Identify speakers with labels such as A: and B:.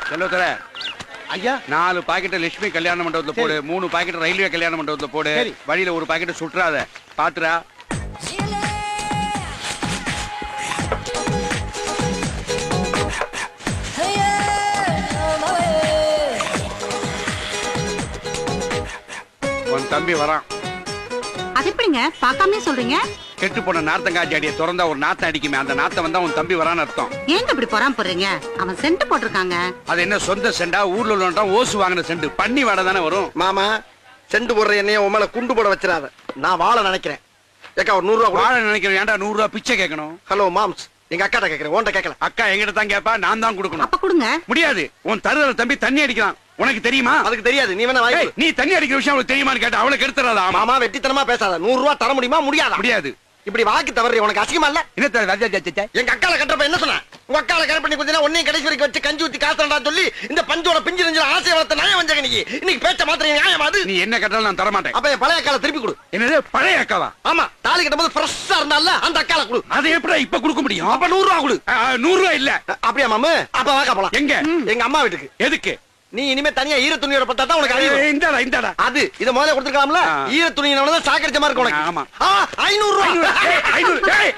A: செல்வத்தர
B: ஐயா
A: 4 பாக்கெட் லட்சுமி கல்யாண மண்டபத்துல போடு, 3 பாக்கெட் ரயில்வே கல்யாண மண்டபத்துல போடு. வழியில ஒரு பாக்கெட் சுற்றாத, பாத்துறா. உன் தம்பி வரான்.
C: அது எப்படிங்க பார்க்காமயே சொல்றீங்க?
A: கெட்டு போன நார்த்தங்காய் செடியை திறந்தா ஒரு நாத்தம் அடிக்குமே, அந்த நாத்தம் வந்தா உன் தம்பி வரான்னு அர்த்தம்.
C: ஏங்க இப்படி பொறாம போடுறீங்க? அவன் சென்ட் போட்டிருக்காங்க.
A: அது என்ன சொந்த செண்டா? ஊர்ல உள்ளவன்டா ஓசு வாங்கின செண்டு, பண்ணி வாடை தானே வரும்.
B: மாமா செண்டு போடுற என்னைய உன் மேல குண்டு போட வச்சிடாத. நான் வாழ நினைக்கிறேன். ஏக்கா ஒரு 100 ரூபா
A: வாழ நினைக்கிறேன். ஏன்டா 100 ரூபா பிச்சை கேட்கணும்?
B: ஹலோ மாம்ஸ், எங்க அக்காட்ட கேக்குறேன், உன்கிட்ட கேட்கல.
A: அக்கா எங்கிட்ட தான் கேப்பா, நான் தான் கொடுக்கணும்.
C: அப்ப கொடுங்க.
A: முடியாது. உன் தருதல தம்பி தண்ணி அடிக்கிறான், உனக்கு தெரியுமா?
B: அதுக்கு தெரியாது, நீ வேணா வாங்கி.
A: நீ தண்ணி அடிக்கிற விஷயம் அவளுக்கு தெரியுமான்னு கேட்டா அவளுக்கு எடுத்துறாதா?
B: மாமா வெட்டித்தனமா பேசாத. 100 ரூபா தர முடியுமா? முடியாதா?
A: முடியாது.
B: இப்படி வாக்கி தவறி உனக்கு அசிங்கமா இல்ல?
A: என்ன
B: எங்க அக்கால கட்டுறப்ப என்ன சொன்ன? உங்க அக்கால கரெக்ட் பண்ணி கொஞ்ச நேரம் ஒன்னையும் கடைசி வரைக்கும் வச்சு கஞ்சி ஊத்தி காசுடா சொல்லி இந்த பஞ்சோட பிஞ்சு நெஞ்சில ஆசை வளர்த்த நியாயம் வந்தங்க. இன்னைக்கு பேச்ச மாத்திரம் நியாயம் அது?
A: நீ என்ன கட்டாலும் நான் தர மாட்டேன்.
B: அப்ப என் பழைய அக்கால திருப்பி கொடு.
A: என்னது பழைய அக்காவா?
B: ஆமா, தாலி கட்டும்போது ஃப்ரெஷ்ஷா இருந்தால அந்த அக்கால கொடு.
A: அதை எப்படி இப்ப கொடுக்க முடியும்?
B: அப்ப 100 ரூபா கொடு.
A: 100 ரூபா இல்ல.
B: அப்படியே மாமா, அப்ப வாக்கா போலாம்.
A: எங்க?
B: எங்க அம்மா வீட்டுக்கு.
A: எதுக்கு?
B: நீ இனிமே தனியா ஈர துணியோட பட்டா தான் உனக்கு அறிவு.
A: இந்தாடா
B: அது இத முதல்ல கொடுத்துக்கலாம்ல. ஈர துணியினால தான் சாக்கடிச்ச மாதிரி இருக்கு உனக்கு.
A: ஆமா.
B: 500 ரூபா.
A: 500.